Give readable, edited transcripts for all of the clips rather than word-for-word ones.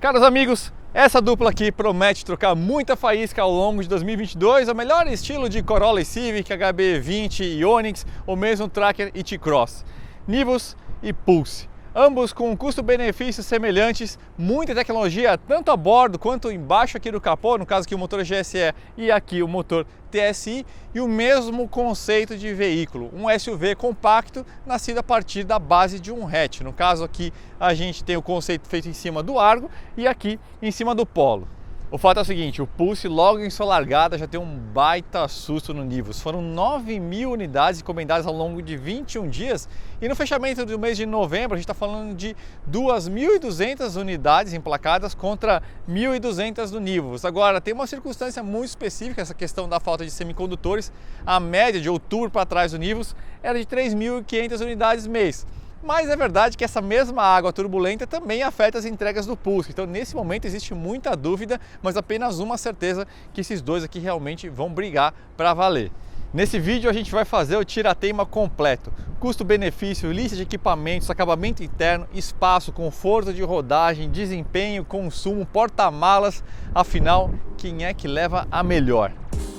Caros amigos, essa dupla aqui promete trocar muita faísca ao longo de 2022, o melhor estilo de Corolla e Civic, HB20 e Onix, ou mesmo Tracker e T-Cross. Nivus e Pulse, ambos com custo-benefícios semelhantes, muita tecnologia tanto a bordo quanto embaixo aqui do capô, no caso aqui o motor GSE e aqui o motor TSI, e o mesmo conceito de veículo, um SUV compacto nascido a partir da base de um hatch. No caso aqui a gente tem o conceito feito em cima do Argo e aqui em cima do Polo. O fato é o seguinte, o Pulse logo em sua largada já tem um baita susto no Nivus. Foram 9.000 unidades encomendadas ao longo de 21 dias e no fechamento do mês de novembro a gente está falando de 2.200 unidades emplacadas contra 1.200 do Nivus. Agora, tem uma circunstância muito específica, essa questão da falta de semicondutores. A média de outubro para trás do Nivus era de 3.500 unidades mês. Mas é verdade que essa mesma água turbulenta também afeta as entregas do Pulse. Então, nesse momento existe muita dúvida, mas apenas uma certeza, que esses dois aqui realmente vão brigar para valer. Nesse vídeo a gente vai fazer o tira-teima completo. Custo-benefício, lista de equipamentos, acabamento interno, espaço, conforto de rodagem, desempenho, consumo, porta-malas. Afinal, quem é que leva a melhor?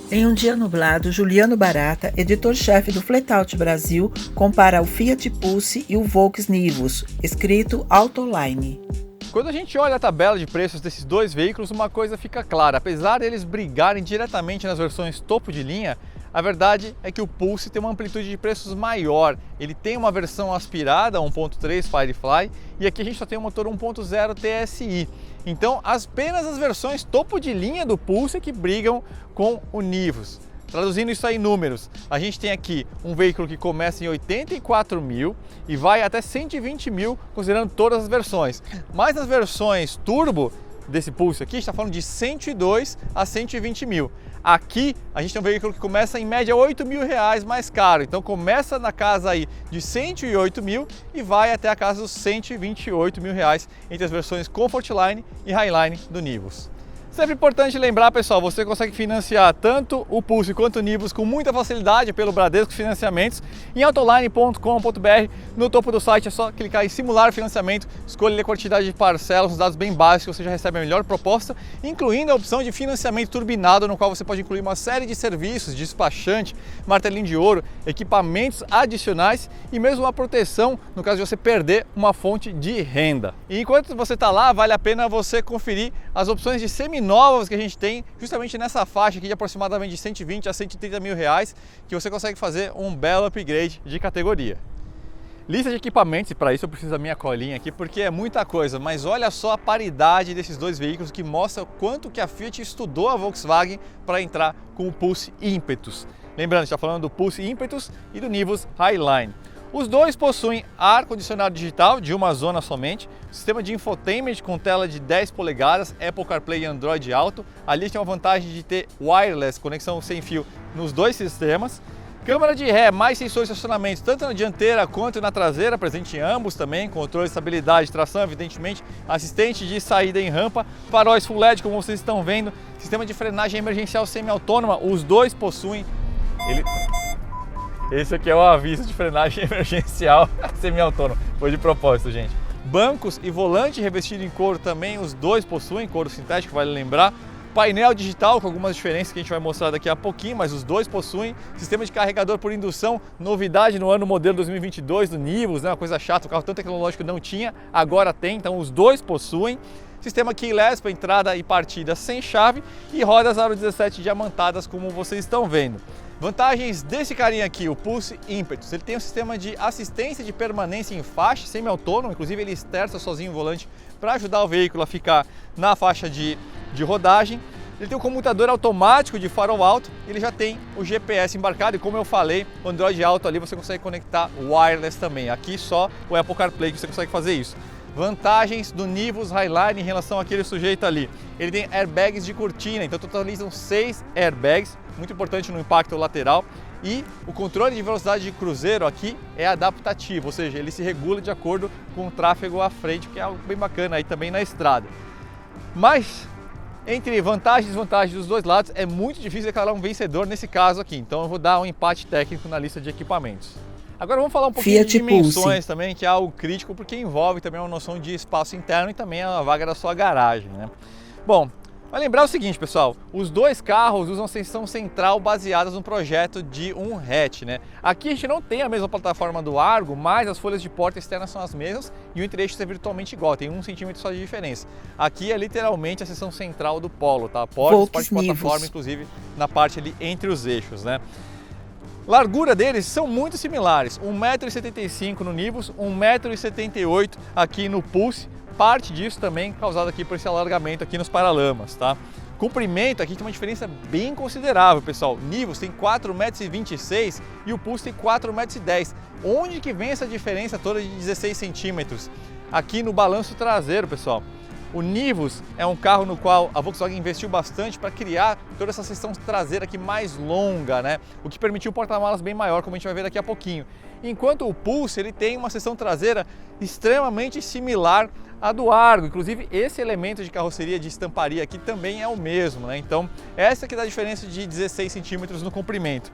Em um dia nublado, Juliano Barata, editor-chefe do Flatout Brasil, compara o Fiat Pulse e o Volks Nivus, escrito Autoline. Quando a gente olha a tabela de preços desses dois veículos, uma coisa fica clara. Apesar deles brigarem diretamente nas versões topo de linha, a verdade é que o Pulse tem uma amplitude de preços maior. Ele tem uma versão aspirada 1.3 Firefly e aqui a gente só tem um motor 1.0 TSI. Então, apenas as versões topo de linha do Pulse que brigam com o Nivus. Traduzindo isso aí em números, a gente tem aqui um veículo que começa em 84 mil e vai até 120 mil, considerando todas as versões. Mas nas versões turbo desse Pulse aqui, a gente está falando de 102 a 120 mil. Aqui a gente tem um veículo que começa em média R$8.000 mais caro, então começa na casa aí de 108 mil e vai até a casa dos 128 mil reais entre as versões Comfortline e Highline do Nivus. Sempre importante lembrar, pessoal, você consegue financiar tanto o Pulse quanto o Nivus com muita facilidade pelo Bradesco Financiamentos em autoline.com.br. No topo do site é só clicar em simular financiamento, escolher a quantidade de parcelas, os dados bem básicos, você já recebe a melhor proposta, incluindo a opção de financiamento turbinado, no qual você pode incluir uma série de serviços, despachante, martelinho de ouro, equipamentos adicionais e mesmo uma proteção no caso de você perder uma fonte de renda. E enquanto você está lá, vale a pena você conferir as opções de seminovas que a gente tem justamente nessa faixa aqui de aproximadamente de 120 a 130 mil reais, que você consegue fazer um belo upgrade de categoria. Lista de equipamentos, e para isso eu preciso da minha colinha aqui porque é muita coisa, mas olha só a paridade desses dois veículos que mostra o quanto que a Fiat estudou a Volkswagen para entrar com o Pulse Impetus. Lembrando, a gente está falando do Pulse Impetus e do Nivus Highline. Os dois possuem ar-condicionado digital de uma zona somente, sistema de infotainment com tela de 10 polegadas, Apple CarPlay e Android Auto. Ali tem uma vantagem de ter wireless, conexão sem fio nos dois sistemas. Câmera de ré, mais sensores de estacionamento, tanto na dianteira quanto na traseira, presente em ambos também, controle de estabilidade, tração, evidentemente, assistente de saída em rampa, faróis Full LED, como vocês estão vendo, sistema de frenagem emergencial semi-autônoma, os dois possuem... Esse aqui é o aviso de frenagem emergencial semi-autônomo, foi de propósito, gente. Bancos e volante revestido em couro também, os dois possuem couro sintético, vale lembrar. Painel digital com algumas diferenças que a gente vai mostrar daqui a pouquinho, mas os dois possuem. Sistema de carregador por indução, novidade no ano modelo 2022 do Nivus, né? Uma coisa chata, o carro tão tecnológico não tinha, agora tem, então os dois possuem. Sistema keyless para entrada e partida sem chave e rodas aro 17 diamantadas, como vocês estão vendo. Vantagens desse carinha aqui, o Pulse Impetus. Ele tem um sistema de assistência de permanência em faixa semi-autônomo, inclusive ele esterça sozinho o volante para ajudar o veículo a ficar na faixa de rodagem. Ele tem um comutador automático de farol alto, ele já tem o GPS embarcado e, como eu falei, o Android Auto ali você consegue conectar wireless também. Aqui só o Apple CarPlay que você consegue fazer isso. Vantagens do Nivus Highline em relação àquele sujeito ali. Ele tem airbags de cortina, então totalizam 6 airbags, muito importante no impacto lateral. E o controle de velocidade de cruzeiro aqui é adaptativo, ou seja, ele se regula de acordo com o tráfego à frente, que é algo bem bacana aí também na estrada. Mas, entre vantagens e desvantagens dos dois lados, é muito difícil declarar um vencedor nesse caso aqui, então eu vou dar um empate técnico na lista de equipamentos. Agora vamos falar um pouquinho de Fiat dimensões Pulse. também, que é algo crítico, porque envolve também uma noção de espaço interno e também a vaga da sua garagem, né? Bom, vai lembrar o seguinte, pessoal, os dois carros usam seção central baseadas no projeto de um hatch, né? Aqui a gente não tem a mesma plataforma do Argo, mas as folhas de porta externas são as mesmas e o entre-eixo é virtualmente igual, tem 1 centímetro só de diferença. Aqui é literalmente a seção central do Polo, tá? Portas, parte de plataforma, inclusive na parte ali entre os eixos, né? Largura deles são muito similares, 1,75 m no Nivus, 1,78 m aqui no Pulse, parte disso também causado aqui por esse alargamento aqui nos paralamas, tá? Comprimento aqui tem uma diferença bem considerável, pessoal. Nivus tem 4,26 m e o Pulse tem 4,10 m. Onde que vem essa diferença toda de 16 centímetros? Aqui no balanço traseiro, pessoal. O Nivus é um carro no qual a Volkswagen investiu bastante para criar toda essa seção traseira aqui mais longa, né? O que permitiu um porta-malas bem maior, como a gente vai ver daqui a pouquinho. Enquanto o Pulse ele tem uma seção traseira extremamente similar à do Argo, inclusive esse elemento de carroceria de estamparia aqui também é o mesmo, né? Então essa que dá a diferença de 16 centímetros no comprimento.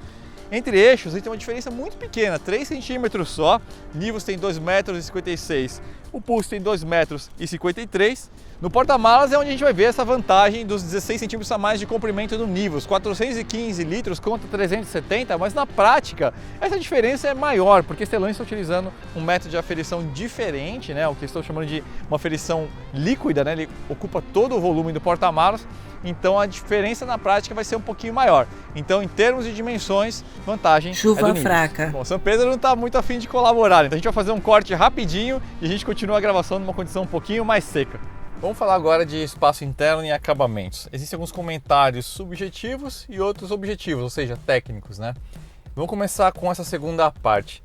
Entre eixos, a gente tem uma diferença muito pequena, 3 centímetros só. Nivus tem 2,56 m, o Pulse tem 2,53 m. No porta-malas é onde a gente vai ver essa vantagem dos 16 centímetros a mais de comprimento do Nivus, 415 litros contra 370, mas na prática essa diferença é maior, porque Stellantis está utilizando um método de aferição diferente, né? O que estou chamando de uma aferição líquida, né? Ele ocupa todo o volume do porta-malas. Então a diferença na prática vai ser um pouquinho maior. Então, em termos de dimensões, vantagem Chuva é do Nivus. fraca. Bom, São Pedro não está muito afim de colaborar, então a gente vai fazer um corte rapidinho e a gente continua a gravação numa condição um pouquinho mais seca. Vamos falar agora de espaço interno e acabamentos. Existem alguns comentários subjetivos e outros objetivos, ou seja, técnicos, né? Vamos começar com essa segunda parte.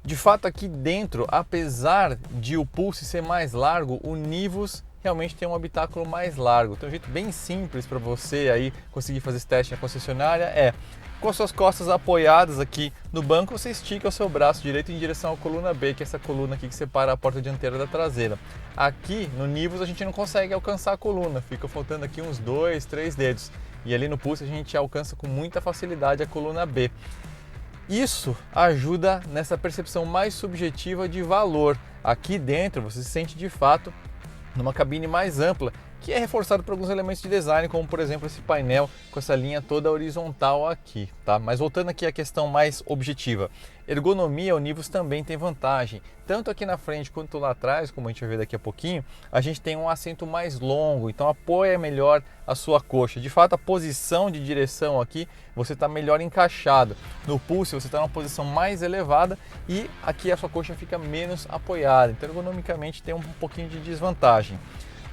De fato, aqui dentro, apesar de o Pulse ser mais largo, o Nivus realmente tem um habitáculo mais largo. Então, um jeito bem simples para você aí conseguir fazer esse teste na concessionária é, com as suas costas apoiadas aqui no banco, você estica o seu braço direito em direção à coluna B, que é essa coluna aqui que separa a porta dianteira da traseira. Aqui no Nivus a gente não consegue alcançar a coluna, fica faltando aqui uns 2, 3 dedos. E ali no Pulse a gente alcança com muita facilidade a coluna B. Isso ajuda nessa percepção mais subjetiva de valor. Aqui dentro você se sente de fato numa cabine mais ampla, que é reforçado por alguns elementos de design, como por exemplo esse painel com essa linha toda horizontal aqui, tá? Mas voltando aqui à questão mais objetiva, ergonomia, o Nivus também tem vantagem, tanto aqui na frente quanto lá atrás, como a gente vai ver daqui a pouquinho, a gente tem um assento mais longo, então apoia melhor a sua coxa. De fato, a posição de direção aqui, você está melhor encaixado. No Pulse você está numa posição mais elevada e aqui a sua coxa fica menos apoiada, então ergonomicamente tem um pouquinho de desvantagem.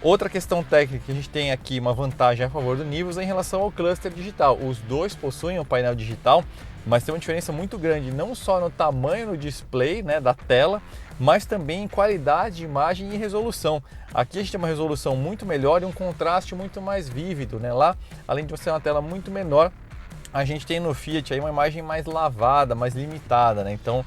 Outra questão técnica que a gente tem aqui, uma vantagem a favor do Nivus é em relação ao cluster digital. Os dois possuem um painel digital, mas tem uma diferença muito grande, não só no tamanho do display, né, da tela, mas também em qualidade de imagem e resolução. Aqui a gente tem uma resolução muito melhor e um contraste muito mais vívido, né? Lá, além de ser uma tela muito menor, a gente tem no Fiat aí uma imagem mais lavada, mais limitada, né? Então,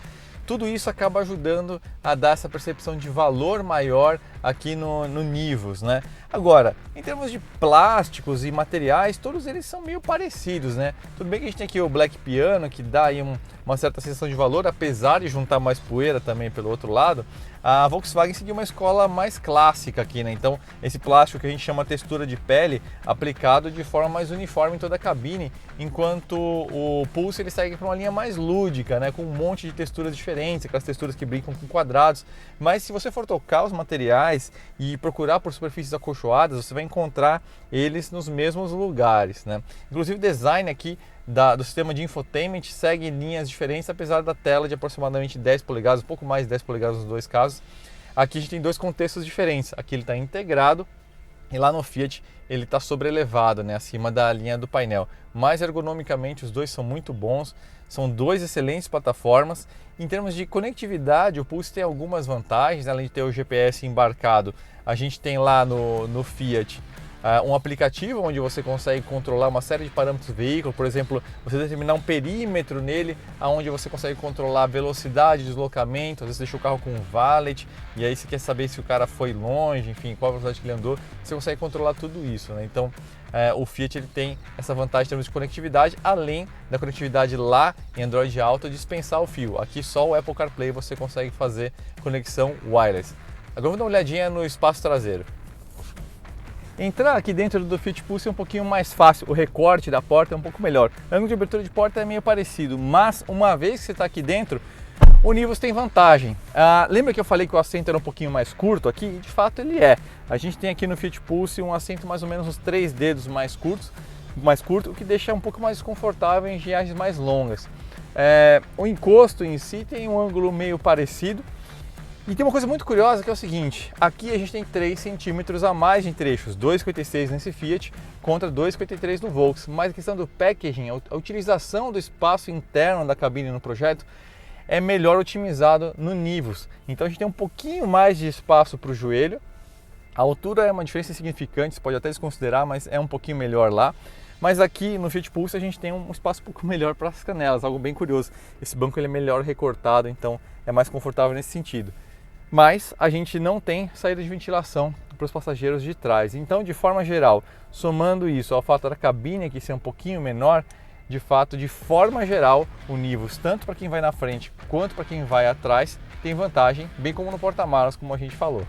tudo isso acaba ajudando a dar essa percepção de valor maior aqui no Nivus, né? Agora, em termos de plásticos e materiais, todos eles são meio parecidos, né? Tudo bem que a gente tem aqui o Black Piano, que dá aí uma certa sensação de valor, apesar de juntar mais poeira também pelo outro lado. A Volkswagen seguiu uma escola mais clássica aqui, né? Então, esse plástico que a gente chama textura de pele, aplicado de forma mais uniforme em toda a cabine, enquanto o Pulse ele segue para uma linha mais lúdica, né? Com um monte de texturas diferentes, aquelas texturas que brincam com quadrados. Mas se você for tocar os materiais e procurar por superfícies acolchoadas, você vai encontrar eles nos mesmos lugares, né? Inclusive o design aqui do sistema de infotainment segue linhas diferentes, apesar da tela de aproximadamente 10 polegadas, um pouco mais de 10 polegadas nos dois casos. Aqui a gente tem dois contextos diferentes, aqui ele está integrado e lá no Fiat ele está sobrelevado, né, acima da linha do painel. Mas ergonomicamente os dois são muito bons, são duas excelentes plataformas. Em termos de conectividade, o Pulse tem algumas vantagens, além de ter o GPS embarcado, a gente tem lá no Fiat um aplicativo onde você consegue controlar uma série de parâmetros do veículo, por exemplo, você determinar um perímetro nele, onde você consegue controlar a velocidade, deslocamento, às vezes deixa o carro com um valet, e aí você quer saber se o cara foi longe, enfim, qual a velocidade que ele andou, você consegue controlar tudo isso, né? Então, o Fiat ele tem essa vantagem em termos de conectividade, além da conectividade lá em Android Auto dispensar o fio. Aqui só o Apple CarPlay você consegue fazer conexão wireless. Agora vamos dar uma olhadinha no espaço traseiro. Entrar aqui dentro do Fiat Pulse é um pouquinho mais fácil, o recorte da porta é um pouco melhor. O ângulo de abertura de porta é meio parecido, mas uma vez que você está aqui dentro, o Nivus tem vantagem. Lembra que eu falei que o assento era um pouquinho mais curto aqui? E de fato ele é. A gente tem aqui no Fiat Pulse um assento mais ou menos uns 3 dedos mais curto, o que deixa um pouco mais confortável em viagens mais longas. O encosto em si tem um ângulo meio parecido. E tem uma coisa muito curiosa que é o seguinte, aqui a gente tem 3 centímetros a mais de trechos, 2,56 nesse Fiat contra 2,53 no Volks, mas a questão do packaging, a utilização do espaço interno da cabine no projeto é melhor otimizado no Nivus. Então a gente tem um pouquinho mais de espaço para o joelho, a altura é uma diferença insignificante, você pode até desconsiderar, mas é um pouquinho melhor lá. Mas aqui no Fiat Pulse a gente tem um espaço um pouco melhor para as canelas, algo bem curioso. Esse banco ele é melhor recortado, então é mais confortável nesse sentido. Mas a gente não tem saída de ventilação para os passageiros de trás. Então, de forma geral, somando isso ao fato da cabine aqui ser um pouquinho menor, de fato, de forma geral, o Nivus, tanto para quem vai na frente quanto para quem vai atrás, tem vantagem, bem como no porta-malas, como a gente falou.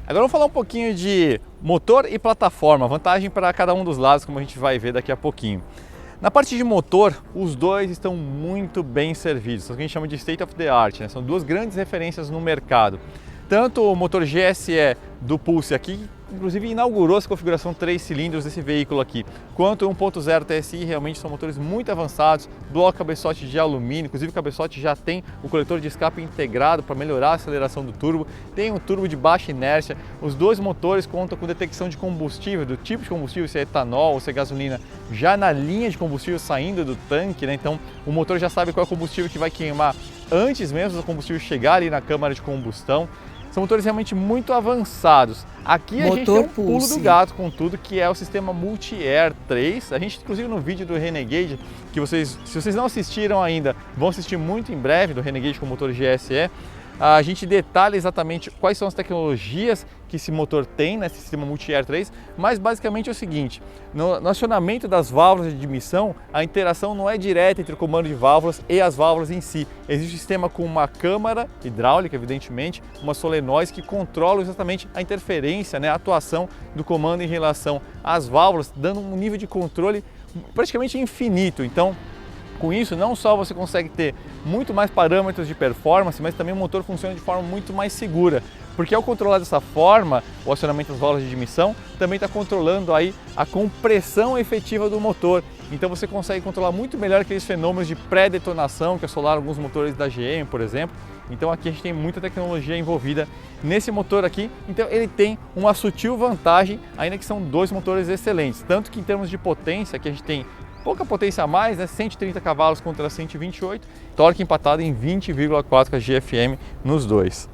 Agora vamos falar um pouquinho de motor e plataforma, vantagem para cada um dos lados, como a gente vai ver daqui a pouquinho. Na parte de motor, os dois estão muito bem servidos, o que a gente chama de state of the art, né? São duas grandes referências no mercado. Tanto o motor GSE do Pulse aqui, inclusive inaugurou essa configuração 3 cilindros desse veículo aqui, quanto o 1.0 TSI, realmente são motores muito avançados, bloco cabeçote de alumínio, inclusive o cabeçote já tem o coletor de escape integrado para melhorar a aceleração do turbo, tem um turbo de baixa inércia, os dois motores contam com detecção de combustível, do tipo de combustível, se é etanol ou se é gasolina, já na linha de combustível saindo do tanque, né? Então o motor já sabe qual é o combustível que vai queimar antes mesmo do combustível chegar ali na câmara de combustão. São motores realmente muito avançados. Aqui a gente tem um pulo do gato com tudo, que é o sistema Multi-Air 3. A gente, inclusive no vídeo do Renegade, que se vocês não assistiram ainda, vão assistir muito em breve, do Renegade com motor GSE, a gente detalha exatamente quais são as tecnologias que esse motor tem nesse sistema Multi-Air 3, mas basicamente é o seguinte, no acionamento das válvulas de admissão, a interação não é direta entre o comando de válvulas e as válvulas em si. Existe um sistema com uma câmara hidráulica, evidentemente, uma solenoide que controla exatamente a interferência, né, a atuação do comando em relação às válvulas, dando um nível de controle praticamente infinito. Então, com isso, não só você consegue ter muito mais parâmetros de performance, mas também o motor funciona de forma muito mais segura. Porque ao controlar dessa forma o acionamento das válvulas de admissão, também está controlando aí a compressão efetiva do motor. Então você consegue controlar muito melhor aqueles fenômenos de pré-detonação que assolaram alguns motores da GM, por exemplo. Então aqui a gente tem muita tecnologia envolvida nesse motor aqui. Então ele tem uma sutil vantagem, ainda que são dois motores excelentes. Tanto que em termos de potência, aqui a gente tem pouca potência a mais, né? 130 cavalos contra 128, torque empatado em 20,4 kgfm nos dois.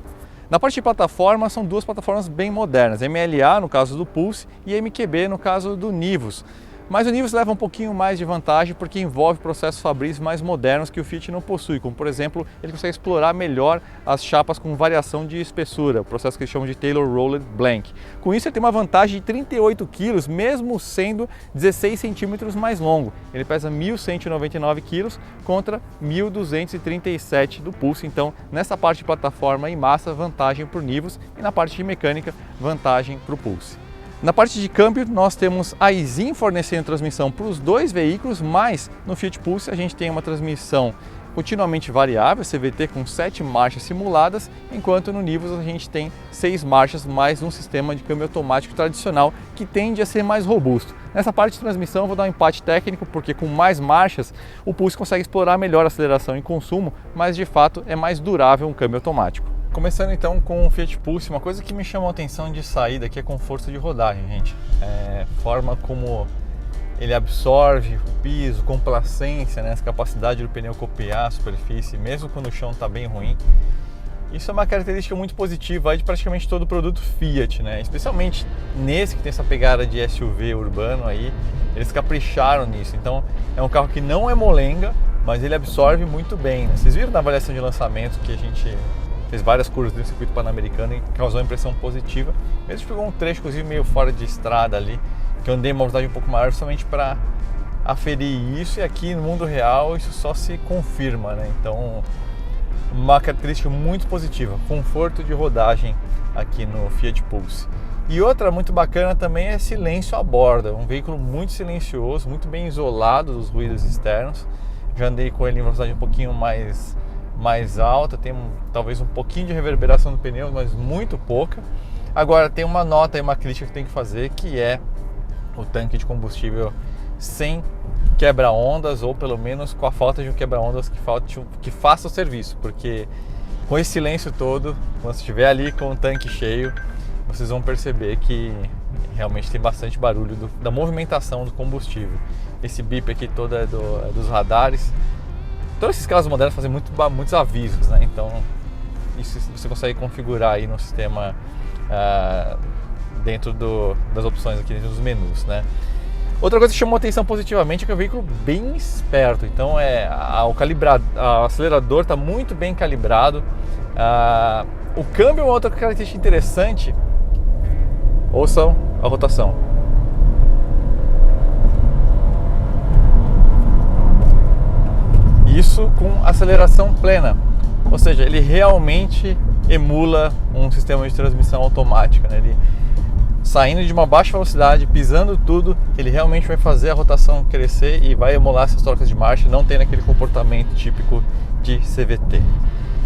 Na parte de plataforma, são duas plataformas bem modernas, MLA no caso do Pulse e MQB no caso do Nivus. Mas o Nivus leva um pouquinho mais de vantagem porque envolve processos fabris mais modernos que o Fiat não possui, como por exemplo, ele consegue explorar melhor as chapas com variação de espessura, o processo que eles chamam de Tailor Rolled Blank. Com isso ele tem uma vantagem de 38 kg, mesmo sendo 16 centímetros mais longo. Ele pesa 1.199 kg contra 1.237 do Pulse, então nessa parte de plataforma e massa, vantagem para o Nivus, e na parte de mecânica, vantagem para o Pulse. Na parte de câmbio, nós temos a Aisin fornecendo transmissão para os dois veículos, mas no Fiat Pulse a gente tem uma transmissão continuamente variável, CVT com 7 marchas simuladas, enquanto no Nivus a gente tem 6 marchas, mais um sistema de câmbio automático tradicional que tende a ser mais robusto. Nessa parte de transmissão eu vou dar um empate técnico, porque com mais marchas o Pulse consegue explorar melhor a aceleração e consumo, mas de fato é mais durável um câmbio automático. Começando então com o Fiat Pulse, uma coisa que me chamou a atenção de saída aqui é conforto de rodagem, gente. Forma como ele absorve o piso, complacência, né? Essa capacidade do pneu copiar a superfície, mesmo quando o chão está bem ruim. Isso é uma característica muito positiva de praticamente todo produto Fiat, né? Especialmente nesse que tem essa pegada de SUV urbano aí, eles capricharam nisso. Então é um carro que não é molenga, mas ele absorve muito bem, né? Vocês viram na avaliação de lançamento que a gente fez várias curvas no circuito pan-americano e causou uma impressão positiva. Mesmo que pegou um trecho, inclusive, meio fora de estrada ali, que eu andei uma velocidade um pouco maior somente para aferir isso, e aqui no mundo real isso só se confirma, né? Então, uma característica muito positiva, conforto de rodagem aqui no Fiat Pulse. E outra muito bacana também é silêncio a bordo, é um veículo muito silencioso, muito bem isolado dos ruídos externos. Já andei com ele em velocidade um pouquinho mais alta, tem talvez um pouquinho de reverberação no pneu, mas muito pouca. Agora tem uma nota e uma crítica que tem que fazer, que é o tanque de combustível sem quebra-ondas, ou pelo menos com a falta de um quebra-ondas que faça o serviço, porque com esse silêncio todo, quando você estiver ali com o tanque cheio, vocês vão perceber que realmente tem bastante barulho da movimentação do combustível. Esse bip aqui todo é dos radares. Todos esses carros modernos fazem muitos avisos, né? Então isso você consegue configurar aí no sistema dentro das opções aqui, dentro dos menus, né? Outra coisa que chamou atenção positivamente é que é um veículo bem esperto. Então o acelerador está muito bem calibrado. O câmbio é uma outra característica interessante. Ouçam a rotação. Isso com aceleração plena, ou seja, ele realmente emula um sistema de transmissão automática, né? Ele saindo de uma baixa velocidade, pisando tudo, ele realmente vai fazer a rotação crescer e vai emular essas trocas de marcha, não tendo aquele comportamento típico de CVT.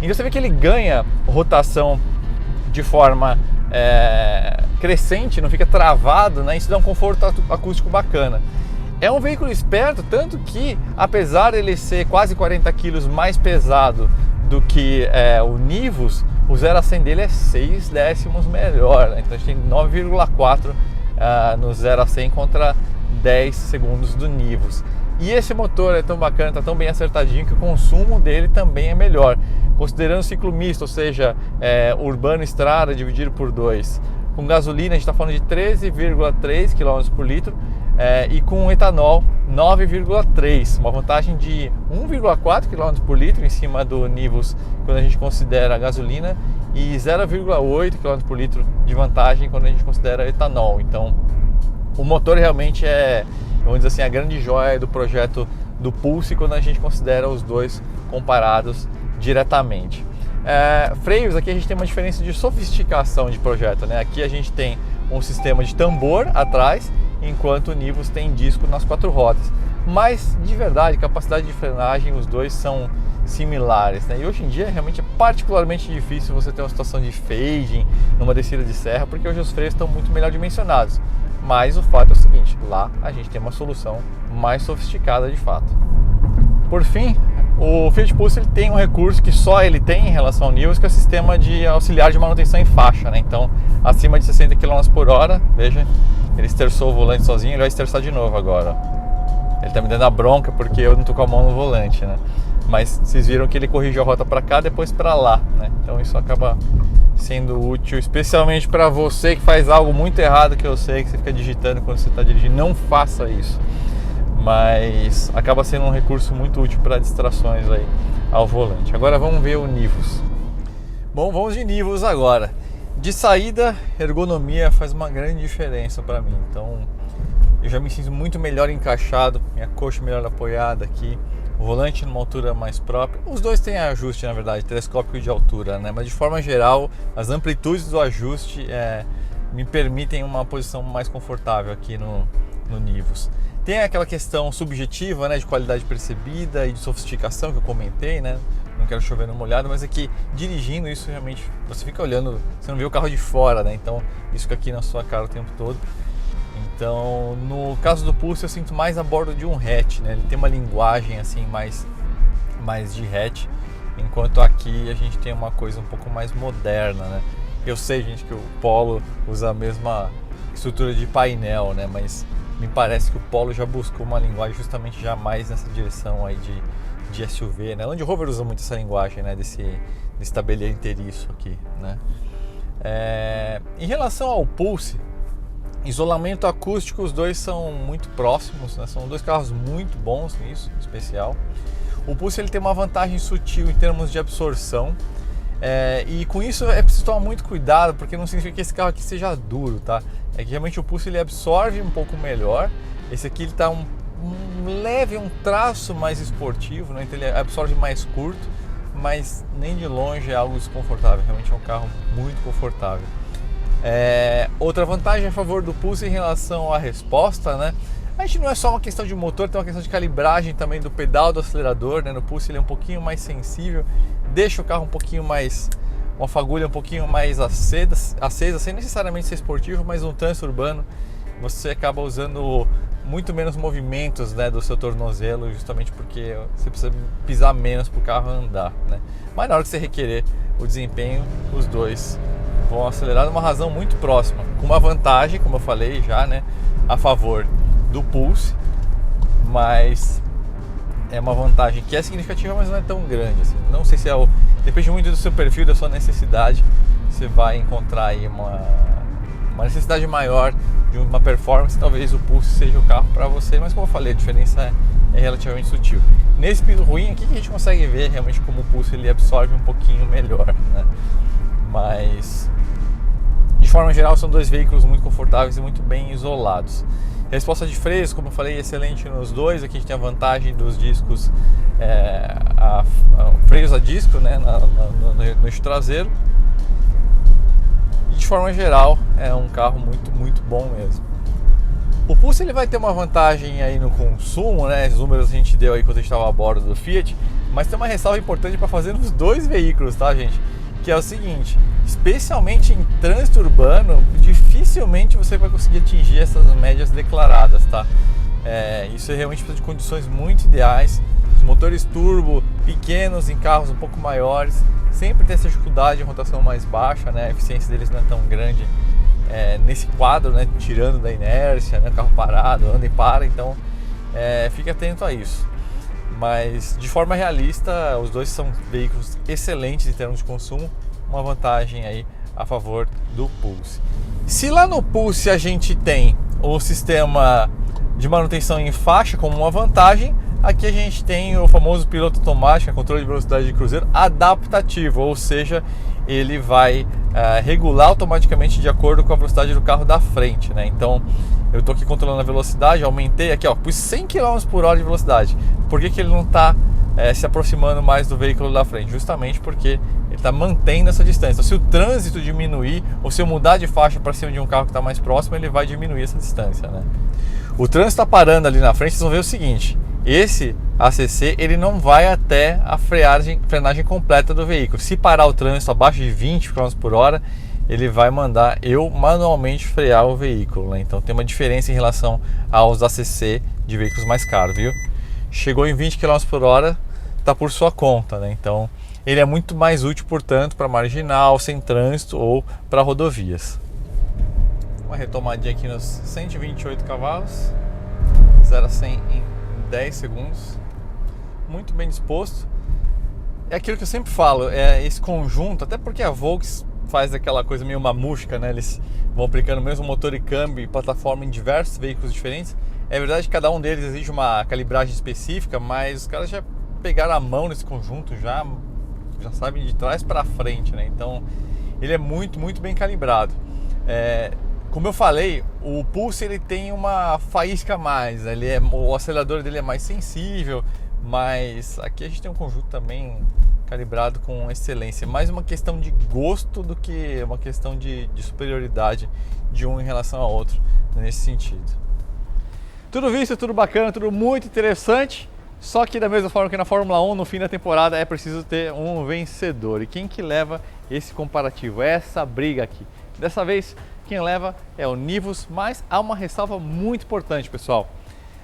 Então você vê que ele ganha rotação de forma crescente, não fica travado, né? Isso dá um conforto acústico bacana. É um veículo esperto, tanto que, apesar de ele ser quase 40 kg mais pesado do que o Nivus, o 0 a 100 dele é 6 décimos melhor, né? Então a gente tem 9,4 no 0 a 100 contra 10 segundos do Nivus. E esse motor é tão bacana, está tão bem acertadinho, que o consumo dele também é melhor. Considerando o ciclo misto, ou seja, urbano e estrada dividido por 2. Com gasolina a gente está falando de 13,3 km por litro. E com etanol 9,3, uma vantagem de 1,4 km por litro em cima do Nivus quando a gente considera a gasolina, e 0,8 km por litro de vantagem quando a gente considera etanol. Então o motor realmente vamos dizer assim, a grande joia do projeto do Pulse quando a gente considera os dois comparados diretamente. Freios, aqui a gente tem uma diferença de sofisticação de projeto, né? Aqui a gente tem um sistema de tambor atrás, enquanto o Nivus tem disco nas 4 rodas. Mas, de verdade, capacidade de frenagem, os dois são similares, né? E hoje em dia realmente é particularmente difícil você ter uma situação de fading numa descida de serra, porque hoje os freios estão muito melhor dimensionados. Mas o fato é o seguinte, lá a gente tem uma solução mais sofisticada de fato. Por fim, o Fiat Pulse ele tem um recurso que só ele tem em relação ao Nivus, que é o sistema de auxiliar de manutenção em faixa, né? Então, acima de 60 km por hora, veja, ele esterçou o volante sozinho, ele vai esterçar de novo agora. Ele tá me dando a bronca porque eu não tô com a mão no volante, né? Mas vocês viram que ele corrige a rota para cá, depois para lá, né? Então isso acaba sendo útil, especialmente para você que faz algo muito errado, que eu sei que você fica digitando quando você está dirigindo. Não faça isso. Mas acaba sendo um recurso muito útil para distrações aí ao volante. Agora vamos ver o Nivus. Bom, vamos de Nivus agora. De saída, ergonomia faz uma grande diferença para mim. Então eu já me sinto muito melhor encaixado, minha coxa melhor apoiada aqui, o volante numa altura mais própria. Os dois têm ajuste, na verdade, telescópico e de altura, né? Mas de forma geral, as amplitudes do ajuste me permitem uma posição mais confortável aqui no Nivus. Tem aquela questão subjetiva, né, de qualidade percebida e de sofisticação que eu comentei, né? Não quero chover no molhado, mas é que dirigindo isso realmente você fica olhando, você não vê o carro de fora, né? Então isso fica aqui na sua cara o tempo todo. Então no caso do Pulse eu sinto mais a bordo de um hatch, né? Ele tem uma linguagem assim mais de hatch, enquanto aqui a gente tem uma coisa um pouco mais moderna, né? Eu sei, gente, que o Polo usa a mesma estrutura de painel, né? Mas me parece que o Polo já buscou uma linguagem justamente já mais nessa direção aí de SUV, né? Land Rover usa muito essa linguagem, né? desse tabelier inteiriço aqui, né? Em relação ao Pulse, isolamento acústico, os dois são muito próximos, né? São dois carros muito bons nisso, em especial. O Pulse ele tem uma vantagem sutil em termos de absorção, e com isso é preciso tomar muito cuidado, porque não significa que esse carro aqui seja duro, tá? É que realmente o Pulse ele absorve um pouco melhor. Esse aqui ele tá um traço mais esportivo, né? Então ele absorve mais curto, mas nem de longe é algo desconfortável. Realmente é um carro muito confortável. Outra vantagem a favor do Pulse em relação à resposta, né? A gente não é só uma questão de motor, tem uma questão de calibragem também do pedal do acelerador, né? No Pulse ele é um pouquinho mais sensível, deixa o carro um pouquinho mais, uma fagulha um pouquinho mais acesa, sem necessariamente ser esportivo, mas no trânsito urbano você acaba usando muito menos movimentos, né, do seu tornozelo, justamente porque você precisa pisar menos para o carro andar, né? Mas na hora que você requerer o desempenho, os dois vão acelerar numa razão muito próxima, com uma vantagem, como eu falei já, né, a favor do Pulse, mas é uma vantagem que é significativa, mas não é tão grande assim. Não sei se depende muito do seu perfil, da sua necessidade. Você vai encontrar aí uma necessidade maior de uma performance, talvez o Pulse seja o carro para você, mas como eu falei, a diferença é relativamente sutil. Nesse piso ruim aqui que a gente consegue ver realmente como o Pulse ele absorve um pouquinho melhor, né? Mas de forma geral são dois veículos muito confortáveis e muito bem isolados. Resposta de freios, como eu falei, excelente nos dois. Aqui a gente tem a vantagem dos discos, freios a disco, né, no eixo traseiro. E de forma geral é um carro muito, muito bom mesmo. O Pulse ele vai ter uma vantagem aí no consumo, né? Os números a gente deu aí quando a gente estava a bordo do Fiat, mas tem uma ressalva importante para fazer nos dois veículos, tá, gente? Que é o seguinte: especialmente em trânsito urbano, dificilmente você vai conseguir atingir essas médias declaradas, tá? Isso realmente precisa de condições muito ideais. Os motores turbo pequenos em carros um pouco maiores sempre tem essa dificuldade de rotação mais baixa, né? A eficiência deles não é tão grande nesse quadro, né? Tirando da inércia, né? Carro parado, anda e para, então fique atento a isso. Mas de forma realista, os dois são veículos excelentes em termos de consumo, uma vantagem aí a favor do Pulse. Se lá no Pulse a gente tem o sistema de manutenção em faixa como uma vantagem, aqui a gente tem o famoso piloto automático, controle de velocidade de cruzeiro adaptativo, ou seja, ele vai regular automaticamente de acordo com a velocidade do carro da frente, né? Então eu estou aqui controlando a velocidade, aumentei aqui, ó, pus 100 km por hora de velocidade. Por que ele não está se aproximando mais do veículo da frente? Justamente porque ele está mantendo essa distância. Então, se o trânsito diminuir ou se eu mudar de faixa para cima de um carro que está mais próximo, ele vai diminuir essa distância, né? O trânsito está parando ali na frente, vocês vão ver o seguinte: esse ACC ele não vai até a frenagem completa do veículo. Se parar o trânsito abaixo de 20 km por hora, ele vai mandar eu manualmente frear o veículo, né? Então tem uma diferença em relação aos ACC de veículos mais caros, viu? Chegou em 20 km por hora, está por sua conta, né? Então ele é muito mais útil, portanto, para marginal, sem trânsito ou para rodovias. Uma retomadinha aqui nos 128 cavalos, 0 a 100 em 10 segundos, muito bem disposto. É aquilo que eu sempre falo, esse conjunto, até porque a Volks faz aquela coisa meio mamusca, né? Eles vão aplicando o mesmo motor e câmbio e plataforma em diversos veículos diferentes. É verdade que cada um deles exige uma calibragem específica, mas os caras já pegaram a mão nesse conjunto, já sabem de trás para frente, né? Então ele é muito, muito bem calibrado. Como eu falei, o Pulse ele tem uma faísca a mais, né? O acelerador dele é mais sensível, mas aqui a gente tem um conjunto também calibrado com excelência. Mais uma questão de gosto do que uma questão de superioridade de um em relação ao outro nesse sentido. Tudo visto, tudo bacana, tudo muito interessante. Só que da mesma forma que na Fórmula 1, no fim da temporada é preciso ter um vencedor. E quem que leva esse comparativo? Essa briga aqui. Dessa vez quem leva é o Nivus, mas há uma ressalva muito importante, pessoal.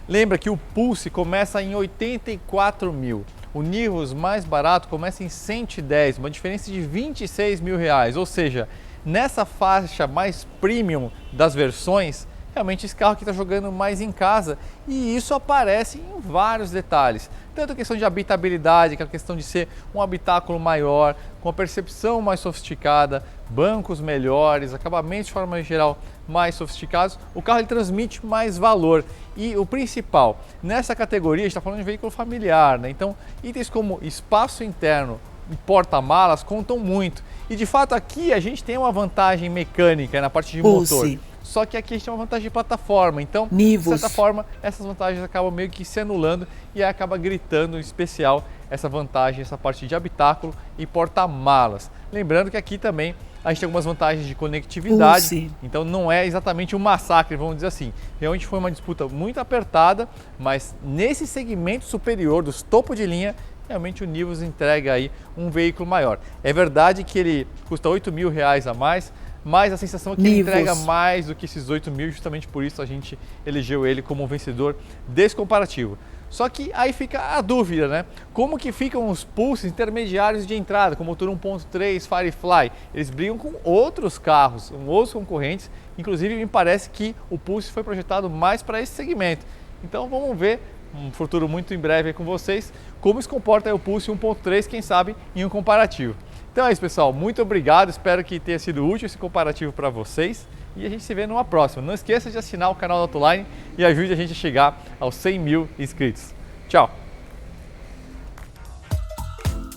Lembra que o Pulse começa em 84 mil. O Nivus mais barato começa em 110, uma diferença de 26 mil reais. Ou seja, nessa faixa mais premium das versões, realmente esse carro aqui está jogando mais em casa, e isso aparece em vários detalhes. Tanto a questão de habitabilidade, que é a questão de ser um habitáculo maior, com a percepção mais sofisticada, bancos melhores, acabamentos de forma geral mais sofisticados, o carro ele transmite mais valor. E o principal, nessa categoria a gente está falando de veículo familiar, né? Então itens como espaço interno e porta-malas contam muito. E de fato aqui a gente tem uma vantagem mecânica na parte de motor. Só que aqui a gente tem uma vantagem de plataforma, então, de certa forma, essas vantagens acabam meio que se anulando e aí acaba gritando em especial essa vantagem, essa parte de habitáculo e porta-malas. Lembrando que aqui também a gente tem algumas vantagens de conectividade, então não é exatamente um massacre, vamos dizer assim. Realmente foi uma disputa muito apertada, mas nesse segmento superior dos topo de linha, realmente o Nivus entrega aí um veículo maior. É verdade que ele custa R$8.000 a mais, mas a sensação é que ele entrega mais do que esses 8 mil, justamente por isso a gente elegeu ele como um vencedor desse comparativo. Só que aí fica a dúvida, né? Como que ficam os Pulse intermediários de entrada, com motor 1.3 Firefly? Eles brigam com outros carros, com outros concorrentes, inclusive me parece que o Pulse foi projetado mais para esse segmento. Então vamos ver, um futuro muito em breve aí com vocês, como se comporta aí o Pulse 1.3, quem sabe, em um comparativo. Então é isso, pessoal. Muito obrigado. Espero que tenha sido útil esse comparativo para vocês. E a gente se vê numa próxima. Não esqueça de assinar o canal da Autoline e ajude a gente a chegar aos 100 mil inscritos. Tchau!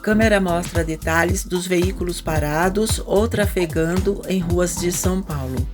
Câmera mostra detalhes dos veículos parados ou trafegando em ruas de São Paulo.